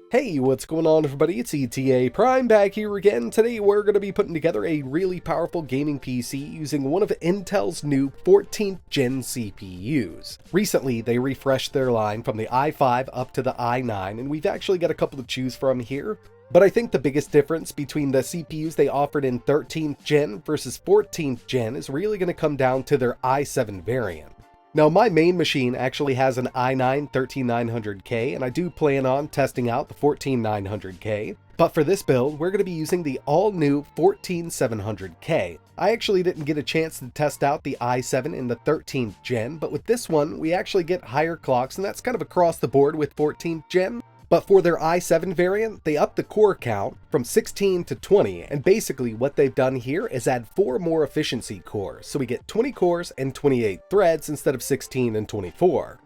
Hey, what's going on everybody? It's ETAPRIME back here again. Today we're going to be putting together a really powerful gaming PC using one of Intel's new 14th gen CPUs. Recently, they refreshed their line from the i5 up to the i9, and we've actually got a couple to choose from here. But I think the biggest difference between the CPUs they offered in 13th gen versus 14th gen is really going to come down to their i7 variant. Now, my main machine actually has an i9 13900K, and I do plan on testing out the 14900K. But for this build, we're going to be using the all-new 14700K. I actually didn't get a chance to test out the i7 in the 13th gen, but with this one, we actually get higher clocks, and that's kind of across the board with 14th gen. But for their i7 variant, they upped the core count from 16 to 20, and basically what they've done here is add 4 more efficiency cores, so we get 20 cores and 28 threads instead of 16 and 24.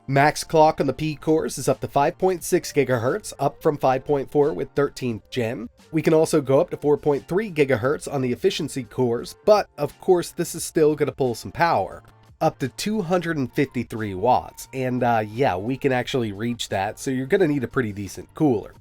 Max clock on the P cores is up to 5.6 GHz, up from 5.4 with 13th gen. We can also go up to 4.3 GHz on the efficiency cores, but of course this is still going to pull some power. Up to 253 watts, and yeah, we can actually reach that, so you're going to need a pretty decent cooler.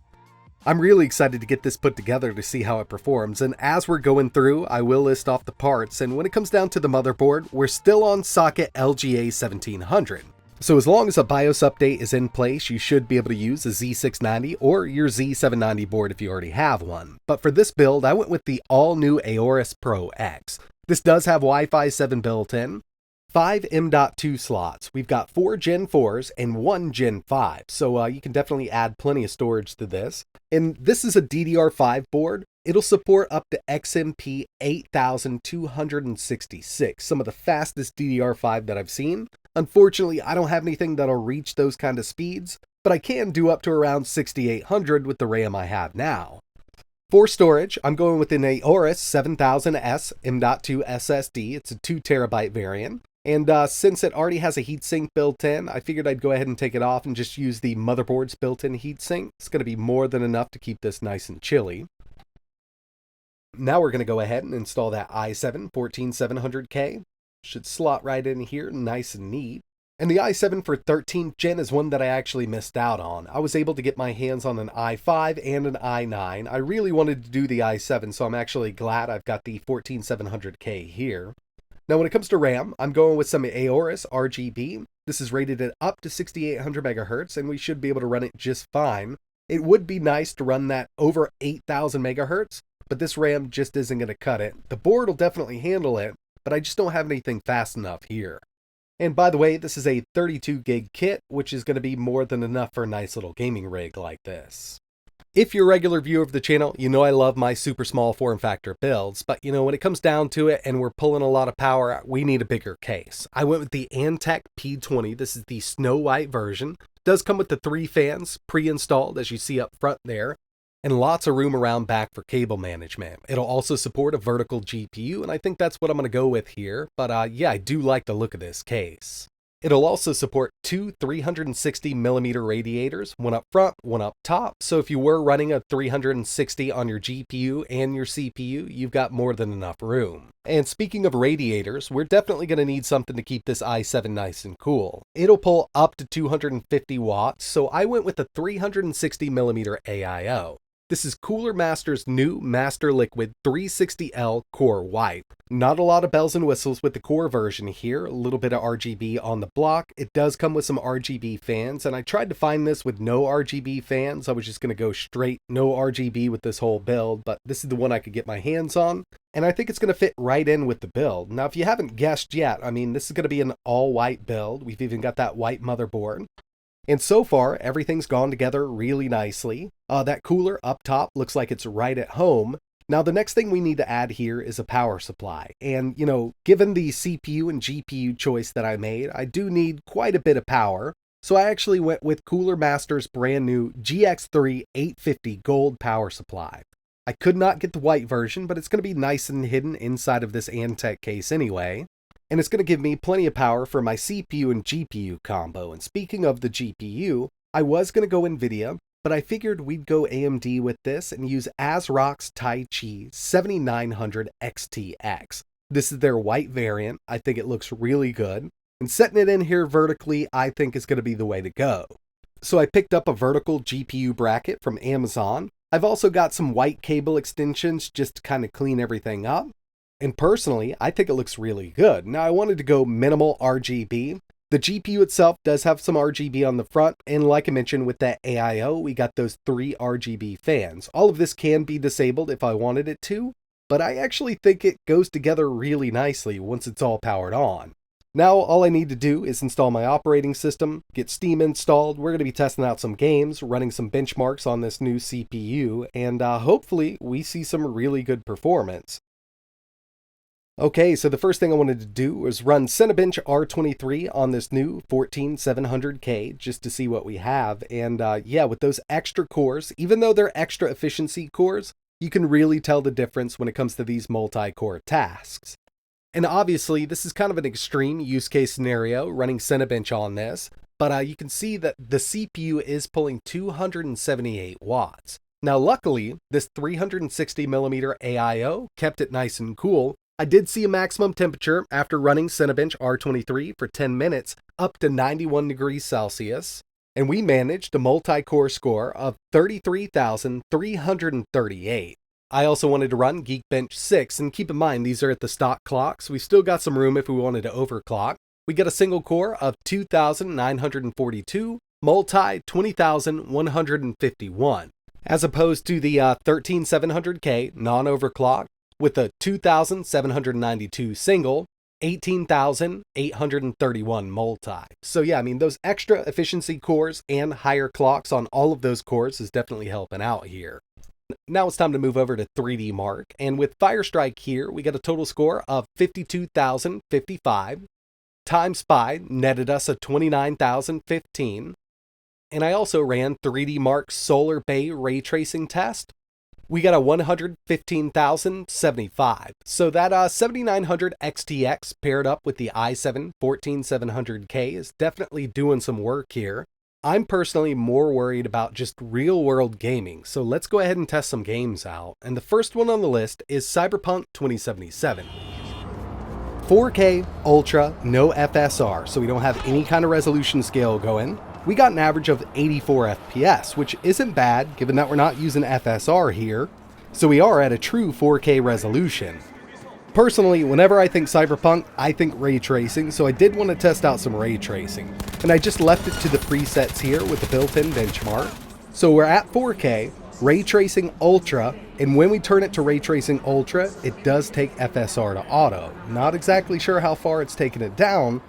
I'm really excited to get this put together to see how it performs, and as we're going through, I will list off the parts, and when it comes down to the motherboard, we're still on socket LGA 1700. So as long as a BIOS update is in place, you should be able to use a Z690 or your Z790 board if you already have one. But for this build, I went with the all-new Aorus Pro X. This does have Wi-Fi 7 built in, 5 M.2 slots. We've got 4 Gen 4s and 1 Gen 5, so you can definitely add plenty of storage to this. And this is a DDR5 board. It'll support up to XMP 8266, some of the fastest DDR5 that I've seen. Unfortunately, I don't have anything that'll reach those kind of speeds, but I can do up to around 6800 with the RAM I have now. For storage, I'm going with an Aorus 7000S M.2 SSD. It's a 2TB variant. And since it already has a heatsink built in, I figured I'd go ahead and take it off and just use the motherboard's built-in heatsink. It's going to be more than enough to keep this nice and chilly. Now we're going to go ahead and install that i7 14700K. Should slot right in here, nice and neat. And the i7 for 13th gen is one that I actually missed out on. I was able to get my hands on an i5 and an i9. I really wanted to do the i7, so I'm actually glad I've got the 14700K here. Now when it comes to RAM, I'm going with some Aorus RGB. This is rated at up to 6800 MHz, and we should be able to run it just fine. It would be nice to run that over 8000 MHz, but this RAM just isn't going to cut it. The board will definitely handle it, but I just don't have anything fast enough here. And by the way, this is a 32 gig kit, which is going to be more than enough for a nice little gaming rig like this. If you're a regular viewer of the channel, you know I love my super small form factor builds, but you know, when it comes down to it and we're pulling a lot of power, we need a bigger case. I went with the Antec P20. This is the Snow White version. It does come with the 3 fans pre-installed, as you see up front there, and lots of room around back for cable management. It'll also support a vertical GPU, and I think that's what I'm going to go with here, but yeah, I do like the look of this case. It'll also support 2 360mm radiators, one up front, one up top, so if you were running a 360 on your GPU and your CPU, you've got more than enough room. And speaking of radiators, we're definitely going to need something to keep this i7 nice and cool. It'll pull up to 250 watts, so I went with a 360mm AIO. This is Cooler Master's new Master Liquid 360L Core White. Not a lot of bells and whistles with the core version here, a little bit of RGB on the block. It does come with some RGB fans, and I tried to find this with no RGB fans. I was just going to go straight no RGB with this whole build, but this is the one I could get my hands on, and I think it's going to fit right in with the build. Now, if you haven't guessed yet, I mean, this is going to be an all-white build. We've even got that white motherboard. And so far, everything's gone together really nicely. That cooler up top looks like it's right at home. Now, the next thing we need to add here is a power supply. And, you know, given the CPU and GPU choice that I made, I do need quite a bit of power. So I actually went with Cooler Master's brand new GX3 850 Gold power supply. I could not get the white version, but it's going to be nice and hidden inside of this Antec case anyway. And it's going to give me plenty of power for my CPU and GPU combo. And speaking of the GPU, I was going to go NVIDIA, but I figured we'd go AMD with this and use ASRock's Taichi 7900 XTX. This is their white variant. I think it looks really good. And setting it in here vertically, I think is going to be the way to go. So I picked up a vertical GPU bracket from Amazon. I've also got some white cable extensions just to kind of clean everything up. And personally, I think it looks really good. Now I wanted to go minimal RGB. The GPU itself does have some RGB on the front, and like I mentioned with that AIO, we got those 3 RGB fans. All of this can be disabled if I wanted it to, but I actually think it goes together really nicely once it's all powered on. Now all I need to do is install my operating system, get Steam installed. We're going to be testing out some games, running some benchmarks on this new CPU, and hopefully we see some really good performance. Okay, so the first thing I wanted to do was run Cinebench R23 on this new 14700K just to see what we have. And yeah, with those extra cores, even though they're extra efficiency cores, you can really tell the difference when it comes to these multi-core tasks. And obviously, this is kind of an extreme use case scenario running Cinebench on this, but you can see that the CPU is pulling 278 watts. Now, luckily, this 360mm AIO kept it nice and cool. I did see a maximum temperature after running Cinebench R23 for 10 minutes up to 91 degrees Celsius, and we managed a multi-core score of 33,338. I also wanted to run Geekbench 6, and keep in mind these are at the stock clocks. We still got some room if we wanted to overclock. We get a single core of 2,942, multi 20,151, as opposed to the 13700K non-overclock, with a 2,792 single, 18,831 multi. So yeah, I mean, those extra efficiency cores and higher clocks on all of those cores is definitely helping out here. Now it's time to move over to 3D Mark, and with Firestrike here, we got a total score of 52,055. Time Spy netted us a 29,015. And I also ran 3D Mark's Solar Bay ray tracing test. We got a 115,075. So that 7900 XTX paired up with the i7 14700K is definitely doing some work here. I'm personally more worried about just real-world gaming, so let's go ahead and test some games out. And the first one on the list is Cyberpunk 2077. 4K, Ultra, no FSR, so we don't have any kind of resolution scale going. We got an average of 84 FPS, which isn't bad given that we're not using FSR here, so we are at a true 4K resolution. Personally, whenever I think Cyberpunk, I think ray tracing, so I did want to test out some ray tracing. And I just left it to the presets here with the built-in benchmark. So we're at 4K, ray tracing Ultra, and when we turn it to ray tracing Ultra, it does take FSR to auto. Not exactly sure how far it's taken it down,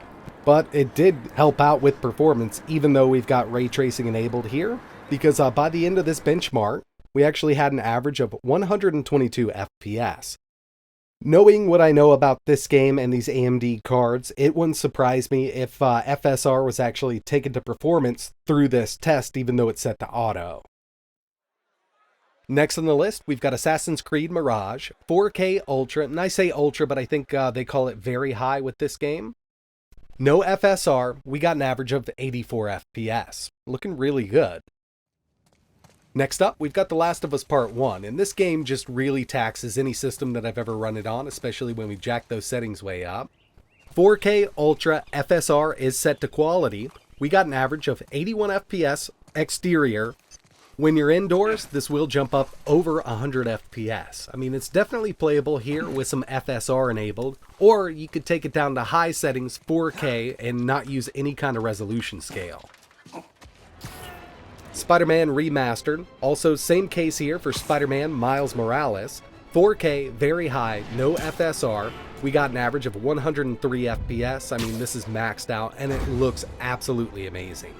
but it did help out with performance even though we've got ray tracing enabled here, because by the end of this benchmark, we actually had an average of 122 FPS. Knowing what I know about this game and these AMD cards, it wouldn't surprise me if FSR was actually taken to performance through this test even though it's set to auto. Next on the list, we've got Assassin's Creed Mirage, 4K Ultra, and I say Ultra, but I think they call it very high with this game. No FSR, we got an average of 84 FPS. Looking really good. Next up, we've got The Last of Us Part 1, and this game just really taxes any system that I've ever run it on, especially when we jack those settings way up. 4K Ultra FSR is set to quality. We got an average of 81 FPS exterior. When you're indoors, this will jump up over 100 FPS. I mean, it's definitely playable here with some FSR enabled, or you could take it down to high settings, 4K, and not use any kind of resolution scale. Spider-Man Remastered, also same case here for Spider-Man Miles Morales. 4K, very high, no FSR. We got an average of 103 FPS. I mean, this is maxed out, and it looks absolutely amazing.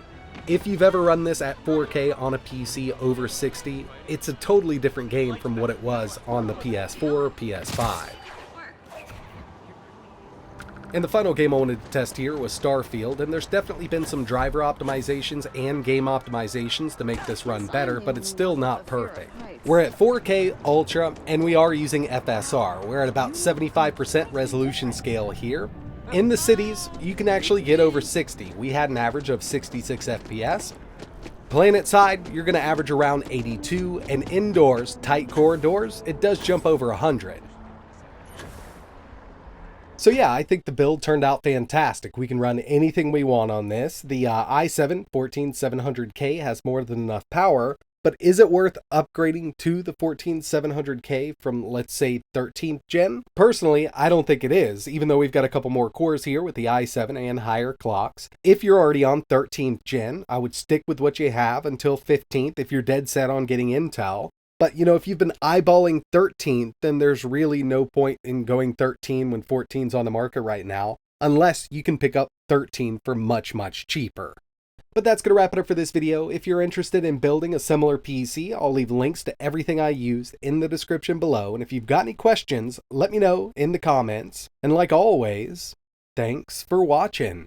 If you've ever run this at 4K on a PC over 60, it's a totally different game from what it was on the PS4 or PS5. And the final game I wanted to test here was Starfield, and there's definitely been some driver optimizations and game optimizations to make this run better, but it's still not perfect. We're at 4K Ultra, and we are using FSR. We're at about 75% resolution scale here. In the cities, you can actually get over 60. We had an average of 66 FPS. Planet side, you're going to average around 82, and indoors, tight corridors, it does jump over 100. So yeah, I think the build turned out fantastic. We can run anything we want on this. The i7 14700K has more than enough power, but is it worth upgrading to the 14700K from, let's say, 13th gen? Personally, I don't think it is, even though we've got a couple more cores here with the i7 and higher clocks. If you're already on 13th gen, I would stick with what you have until 15th if you're dead set on getting Intel. But, if you've been eyeballing 13th, then there's really no point in going 13 when 14's on the market right now, unless you can pick up 13 for much, much cheaper. But that's going to wrap it up for this video. If you're interested in building a similar PC, I'll leave links to everything I used in the description below. And if you've got any questions, let me know in the comments. And like always, thanks for watching.